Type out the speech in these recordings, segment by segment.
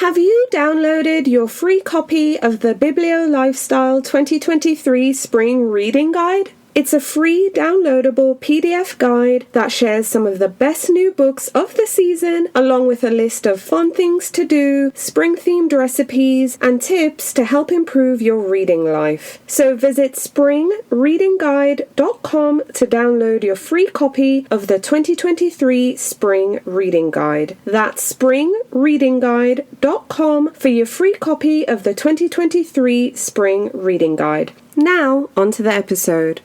Have you downloaded your free copy of the Biblio Lifestyle 2023 Spring Reading Guide? It's a free downloadable PDF guide that shares some of the best new books of the season, along with a list of fun things to do, spring-themed recipes, and tips to help improve your reading life. So visit springreadingguide.com to download your free copy of the 2023 Spring Reading Guide. That's springreadingguide.com for your free copy of the 2023 Spring Reading Guide. Now, onto the episode.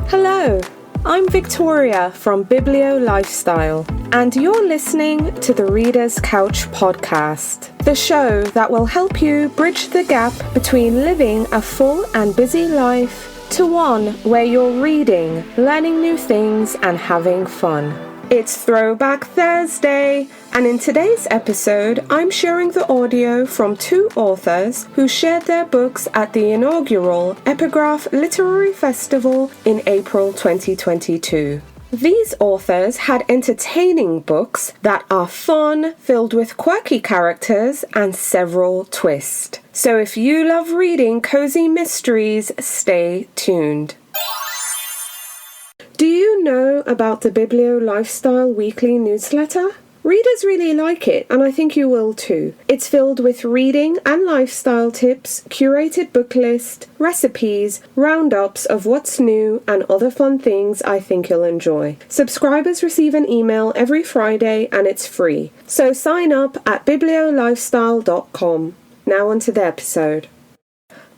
Hello, I'm Victoria from Biblio Lifestyle, and you're listening to the Reader's Couch podcast, the show that will help you bridge the gap between living a full and busy life to one where you're reading, learning new things, and having fun. It's Throwback Thursday, and in today's episode, I'm sharing the audio from two authors who shared their books at the inaugural Epigraph Literary Festival in April 2022. These authors had entertaining books that are fun, filled with quirky characters and several twists. So if you love reading cozy mysteries, stay tuned. Do you know about the Biblio Lifestyle weekly newsletter? Readers really like it, and I think you will too. It's filled with reading and lifestyle tips, curated book list, recipes, roundups of what's new, and other fun things I think you'll enjoy. Subscribers receive an email every Friday, and it's free. So sign up at bibliolifestyle.com. Now onto the episode.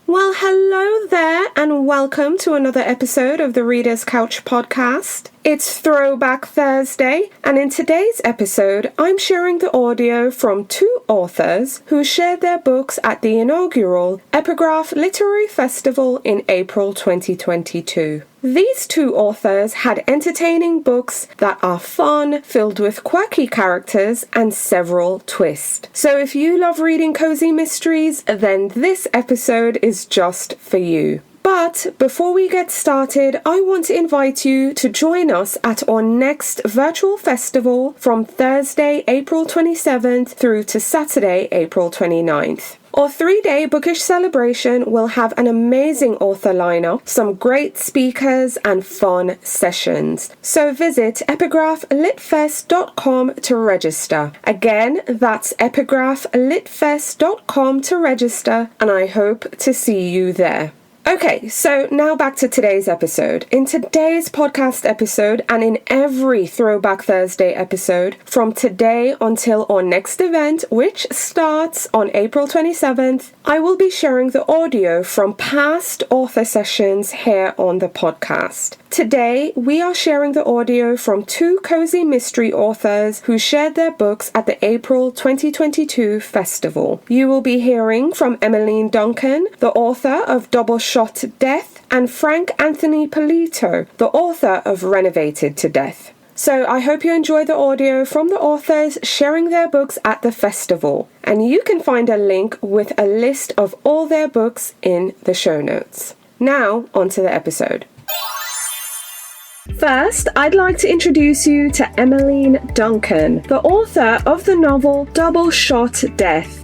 Well, hello there, and welcome to another episode of the Reader's Couch podcast. It's Throwback Thursday, and in today's episode, I'm sharing the audio from two authors who shared their books at the inaugural Epigraph Literary Festival in April 2022. These two authors had entertaining books that are fun, filled with quirky characters, and several twists. So if you love reading cozy mysteries, then this episode is just for you. But before we get started, I want to invite you to join us at our next virtual festival from Thursday, April 27th through to Saturday, April 29th. Our 3-day bookish celebration will have an amazing author lineup, some great speakers, and fun sessions. So visit epigraphlitfest.com to register. Again, that's epigraphlitfest.com to register, and I hope to see you there. Okay, so now back to today's episode. In today's podcast episode, and in every Throwback Thursday episode, from today until our next event, which starts on April 27th, I will be sharing the audio from past author sessions here on the podcast. Today, we are sharing the audio from two cozy mystery authors who shared their books at the April 2022 festival. You will be hearing from Emmeline Duncan, the author of Double Shot Death, and Frank Anthony Polito, the author of Renovated to Death. So I hope you enjoy the audio from the authors sharing their books at the festival. And you can find a link with a list of all their books in the show notes. Now, onto the episode. First, I'd like to introduce you to Emmeline Duncan, the author of the novel Double Shot Death.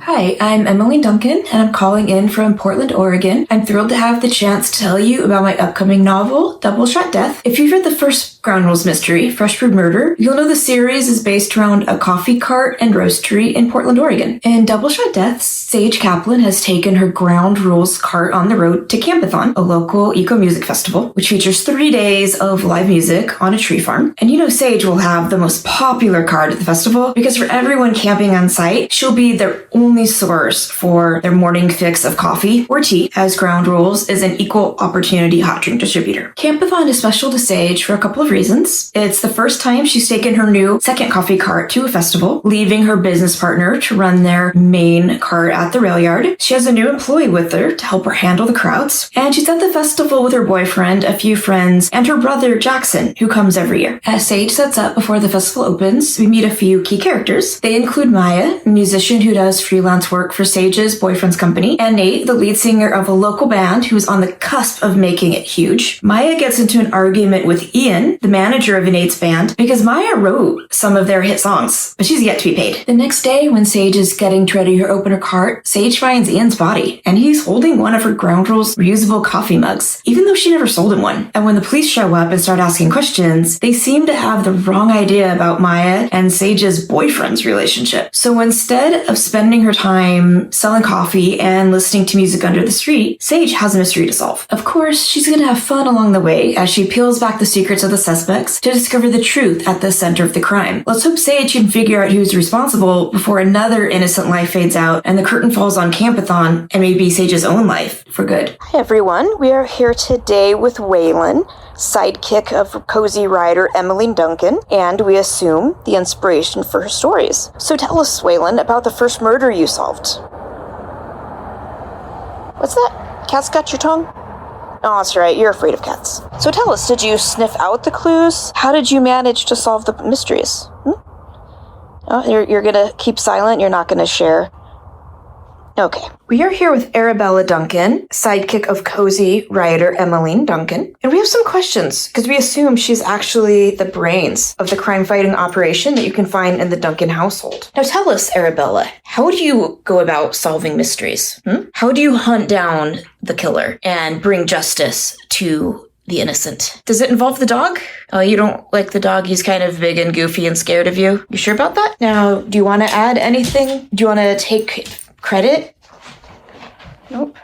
Hi, I'm Emmeline Duncan, and I'm calling in from Portland, Oregon. I'm thrilled to have the chance to tell you about my upcoming novel, Double Shot Death. If you've read the first Ground Rules mystery, Fresh Brewed Murder, you'll know the series is based around a coffee cart and roastery in Portland, Oregon. In Double Shot Death, Sage Kaplan has taken her Ground Rules cart on the road to Campathon, a local eco-music festival, which features 3 days of live music on a tree farm. And you know Sage will have the most popular cart at the festival because for everyone camping on site, she'll be their only source for their morning fix of coffee or tea, as Ground Rules is an equal opportunity hot drink distributor. Campathon is special to Sage for a couple of reasons. It's the first time she's taken her new second coffee cart to a festival, leaving her business partner to run their main cart at the rail yard. She has a new employee with her to help her handle the crowds. And she's at the festival with her boyfriend, a few friends, and her brother Jackson, who comes every year. As Sage sets up before the festival opens, we meet a few key characters. They include Maya, a musician who does freelance work for Sage's boyfriend's company, and Nate, the lead singer of a local band who is on the cusp of making it huge. Maya gets into an argument with Ian, the manager of Nate's band, because Maya wrote some of their hit songs, but she's yet to be paid. The next day, when Sage is getting ready to open her cart, Sage finds Ian's body, and he's holding one of her ground rules reusable coffee mugs, even though she never sold him one. And when the police show up and start asking questions, they seem to have the wrong idea about Maya and Sage's boyfriend's relationship. So instead of spending her time selling coffee and listening to music under the street, Sage has a mystery to solve. Of course, she's going to have fun along the way as she peels back the secrets of the suspects to discover the truth at the center of the crime. Let's hope Sage can figure out who's responsible before another innocent life fades out and the curtain falls on Campathon and maybe Sage's own life for good. Hi everyone, we are here today with Waylon, sidekick of cozy writer Emmeline Duncan, and we assume the inspiration for her stories. So tell us, Waylon, about the first murder you solved. What's that? Cat's got your tongue? Oh, that's right, you're afraid of cats. So tell us, did you sniff out the clues? How did you manage to solve the mysteries? Oh, you're gonna keep silent? You're not gonna share? Okay. We are here with Arabella Duncan, sidekick of cozy writer Emmeline Duncan, and we have some questions because we assume she's actually the brains of the crime-fighting operation that you can find in the Duncan household. Now tell us, Arabella, how do you go about solving mysteries? How do you hunt down the killer and bring justice to the innocent? Does it involve the dog? Oh, you don't like the dog? He's kind of big and goofy and scared of you? You sure about that? Now, do you want to add anything? Do you want to take credit? Nope.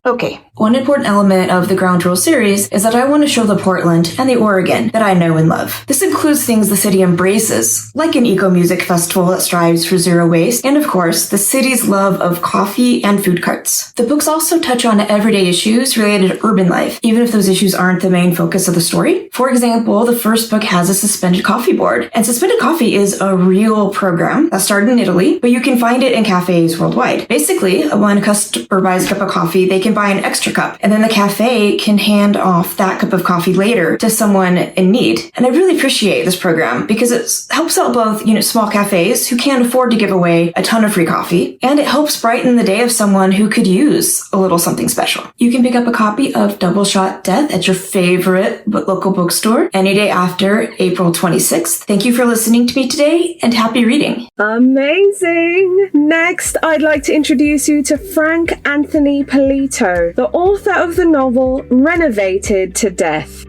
Okay. One important element of the Ground Rule series is that I want to show the Portland and the Oregon that I know and love. This includes things the city embraces, like an eco-music festival that strives for zero waste, and of course, the city's love of coffee and food carts. The books also touch on everyday issues related to urban life, even if those issues aren't the main focus of the story. For example, the first book has a suspended coffee board, and suspended coffee is a real program that started in Italy, but you can find it in cafes worldwide. Basically, when a customer buys a cup of coffee, they can buy an extra cup, and then the cafe can hand off that cup of coffee later to someone in need. And I really appreciate this program because it helps out both, small cafes who can't afford to give away a ton of free coffee, and it helps brighten the day of someone who could use a little something special. You can pick up a copy of Double Shot Death at your favorite local bookstore any day after April 26th. Thank you for listening to me today, and happy reading. Amazing! Next, I'd like to introduce you to Frank Anthony Polito, the author of the novel Renovated to Death.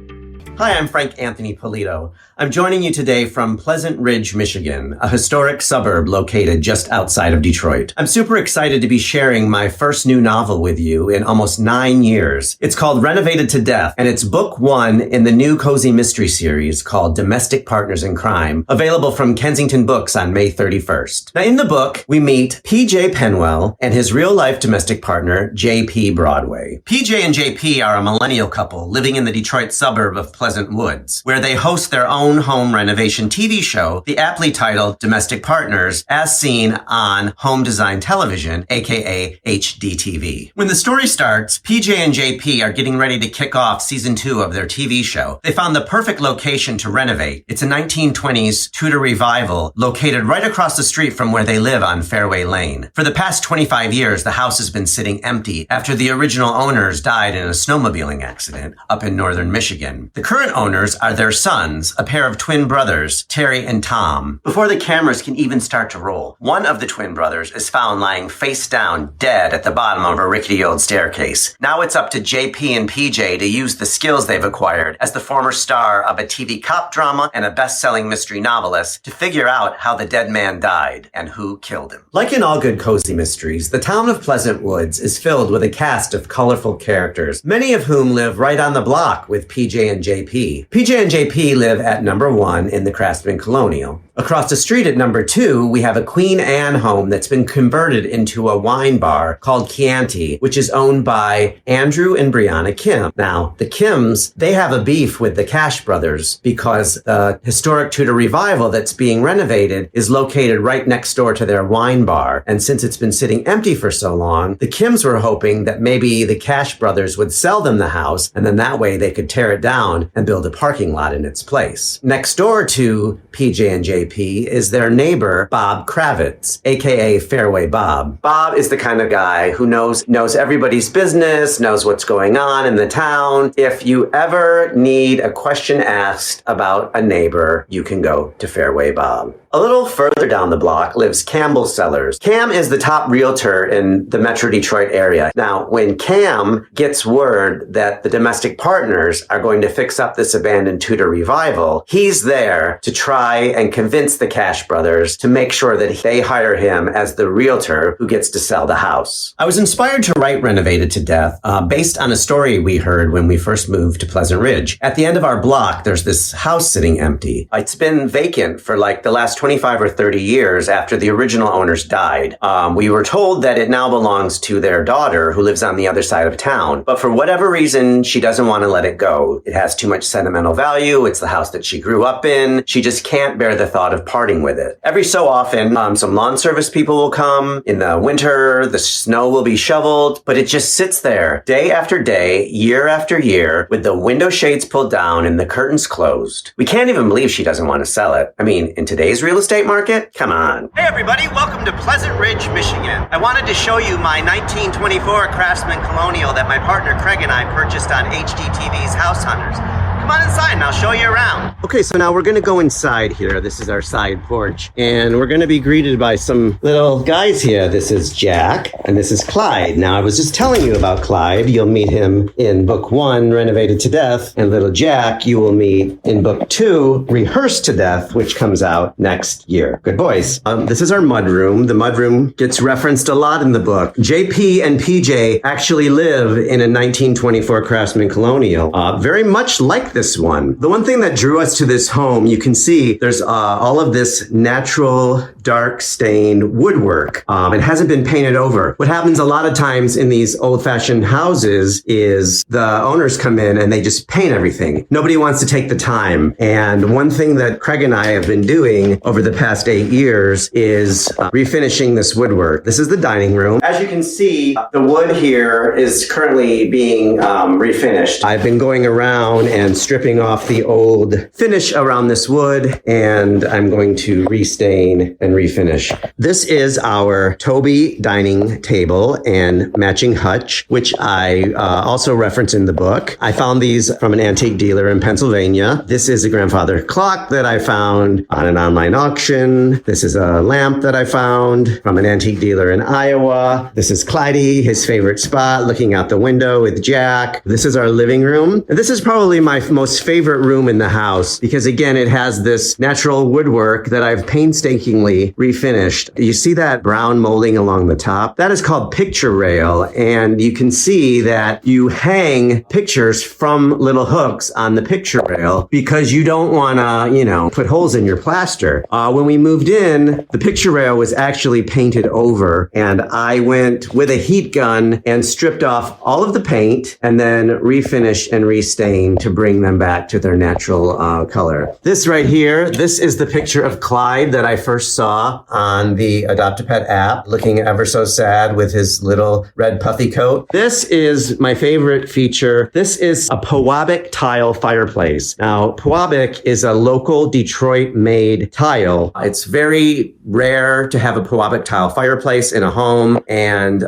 Hi, I'm Frank Anthony Polito. I'm joining you today from Pleasant Ridge, Michigan, a historic suburb located just outside of Detroit. I'm super excited to be sharing my first new novel with you in almost 9 years. It's called Renovated to Death, and it's book 1 in the new cozy mystery series called Domestic Partners in Crime, available from Kensington Books on May 31st. Now, in the book, we meet PJ Penwell and his real-life domestic partner, JP Broadway. PJ and JP are a millennial couple living in the Detroit suburb of Pleasant Woods, where they host their own home renovation TV show, the aptly titled Domestic Partners, as seen on Home Design Television, aka HDTV. When the story starts, PJ and JP are getting ready to kick off season 2 of their TV show. They found the perfect location to renovate. It's a 1920s Tudor revival located right across the street from where they live on Fairway Lane. For the past 25 years, the house has been sitting empty after the original owners died in a snowmobiling accident up in northern Michigan. The current owners are their sons, a pair of twin brothers, Terry and Tom. Before the cameras can even start to roll, one of the twin brothers is found lying face down, dead at the bottom of a rickety old staircase. Now it's up to JP and PJ to use the skills they've acquired as the former star of a TV cop drama and a best-selling mystery novelist to figure out how the dead man died and who killed him. Like in all good cozy mysteries, the town of Pleasant Woods is filled with a cast of colorful characters, many of whom live right on the block with PJ and JP. PJ and JP live at number 1 in the Craftsman Colonial, Across the street at number 2, we have a Queen Anne home that's been converted into a wine bar called Chianti, which is owned by Andrew and Brianna Kim. Now, the Kims, they have a beef with the Cash brothers because the historic Tudor revival that's being renovated is located right next door to their wine bar. And since it's been sitting empty for so long, the Kims were hoping that maybe the Cash brothers would sell them the house, and then that way they could tear it down and build a parking lot in its place. Next door to PJ and JP is their neighbor, Bob Kravitz, aka Fairway Bob. Bob is the kind of guy who knows everybody's business, knows what's going on in the town. If you ever need a question asked about a neighbor, you can go to Fairway Bob. A little further down the block lives Campbell Sellers. Cam is the top realtor in the Metro Detroit area. Now, when Cam gets word that the domestic partners are going to fix up this abandoned Tudor revival, he's there to try and convince the Cash brothers to make sure that they hire him as the realtor who gets to sell the house. I was inspired to write Renovated to Death based on a story we heard when we first moved to Pleasant Ridge. At the end of our block, there's this house sitting empty. It's been vacant for like the last 25 or 30 years after the original owners died. We were told that it now belongs to their daughter who lives on the other side of town. But for whatever reason, she doesn't want to let it go. It has too much sentimental value. It's the house that she grew up in. She just can't bear the thought of parting with it. Every so often, some lawn service people will come. In the winter, the snow will be shoveled, but it just sits there day after day, year after year, with the window shades pulled down and the curtains closed. We can't even believe she doesn't want to sell it. I mean, in today's real estate market? Come on. Hey everybody, welcome to Pleasant Ridge, Michigan. I wanted to show you my 1924 Craftsman Colonial that my partner Craig and I purchased on HGTV's House Hunters. Come on inside and I'll show you around. Okay, so now we're gonna go inside here. This is our side porch. And we're gonna be greeted by some little guys here. This is Jack and this is Clyde. Now I was just telling you about Clyde. You'll meet him in book 1, Renovated to Death. And little Jack, you will meet in book 2, Rehearsed to Death, which comes out next year. Good boys. This is our mudroom. The mudroom gets referenced a lot in the book. JP and PJ actually live in a 1924 Craftsman Colonial, very much like this one. The one thing that drew us to this home, you can see there's all of this natural dark stained woodwork. It hasn't been painted over. What happens a lot of times in these old-fashioned houses is the owners come in and they just paint everything. Nobody wants to take the time. And one thing that Craig and I have been doing over the past 8 years is refinishing this woodwork. This is the dining room. As you can see, the wood here is currently being refinished. I've been going around and stripping off the old finish around this wood, and I'm going to restain and refinish. This is our Toby dining table and matching hutch, which I also reference in the book. I found these from an antique dealer in Pennsylvania. This is a grandfather clock that I found on an online auction. This is a lamp that I found from an antique dealer in Iowa. This is Clyde, his favorite spot, looking out the window with Jack. This is our living room. This is probably my most favorite room in the house because, again, it has this natural woodwork that I've painstakingly refinished. You see that brown molding along the top? That is called picture rail, and you can see that you hang pictures from little hooks on the picture rail because you don't want to, put holes in your plaster. When we moved in, the picture rail was actually painted over, and I went with a heat gun and stripped off all of the paint and then refinished and restained to bring them back to their natural color. This right here, this is the picture of Clyde that I first saw on the Adopt-A-Pet app, looking ever so sad with his little red puffy coat. This is my favorite feature. This is a Pewabic tile fireplace. Now, Pewabic is a local Detroit-made tile. It's very rare to have a Pewabic tile fireplace in a home, and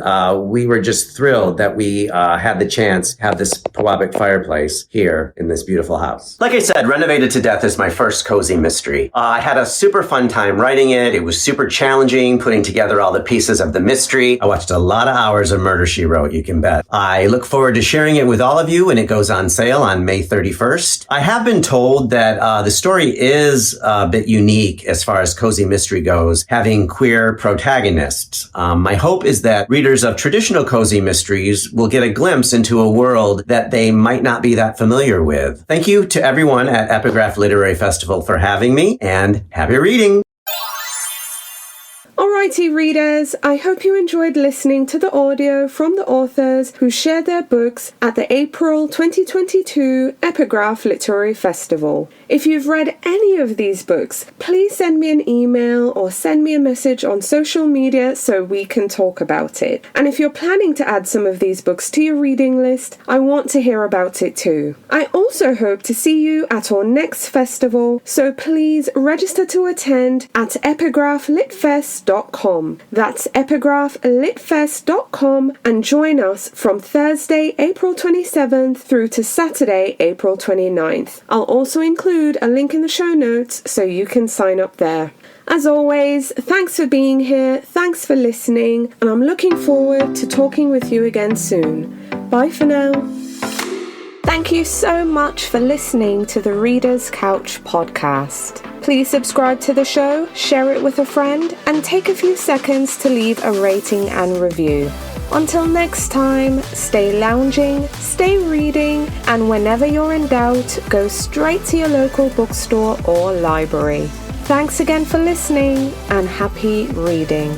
we were just thrilled that we had the chance to have this Pewabic fireplace here in this beautiful house. Like I said, Renovated to Death is my first cozy mystery. I had a super fun time writing it. It was super challenging putting together all the pieces of the mystery. I watched a lot of hours of Murder, She Wrote, you can bet. I look forward to sharing it with all of you when it goes on sale on May 31st. I have been told that the story is a bit unique as far as cozy mystery goes, having queer protagonists. My hope is that readers of traditional cozy mysteries will get a glimpse into a world that they might not be that familiar with. with. Thank you to everyone at Epigraph Literary Festival for having me, and happy reading! Alrighty readers, I hope you enjoyed listening to the audio from the authors who shared their books at the April 2022 Epigraph Literary Festival. If you've read any of these books, please send me an email or send me a message on social media so we can talk about it. And if you're planning to add some of these books to your reading list, I want to hear about it too. I also hope to see you at our next festival, so please register to attend at epigraphlitfest.com. That's epigraphlitfest.com and join us from Thursday, April 27th through to Saturday, April 29th. I'll also include a link in the show notes so you can sign up there. As always, thanks for being here, thanks for listening, and I'm looking forward to talking with you again soon. Bye for now. Thank you so much for listening to the Reader's Couch podcast. Please subscribe to the show, share it with a friend, and take a few seconds to leave a rating and review. Until next time, stay lounging, stay reading, and whenever you're in doubt, go straight to your local bookstore or library. Thanks again for listening, and happy reading.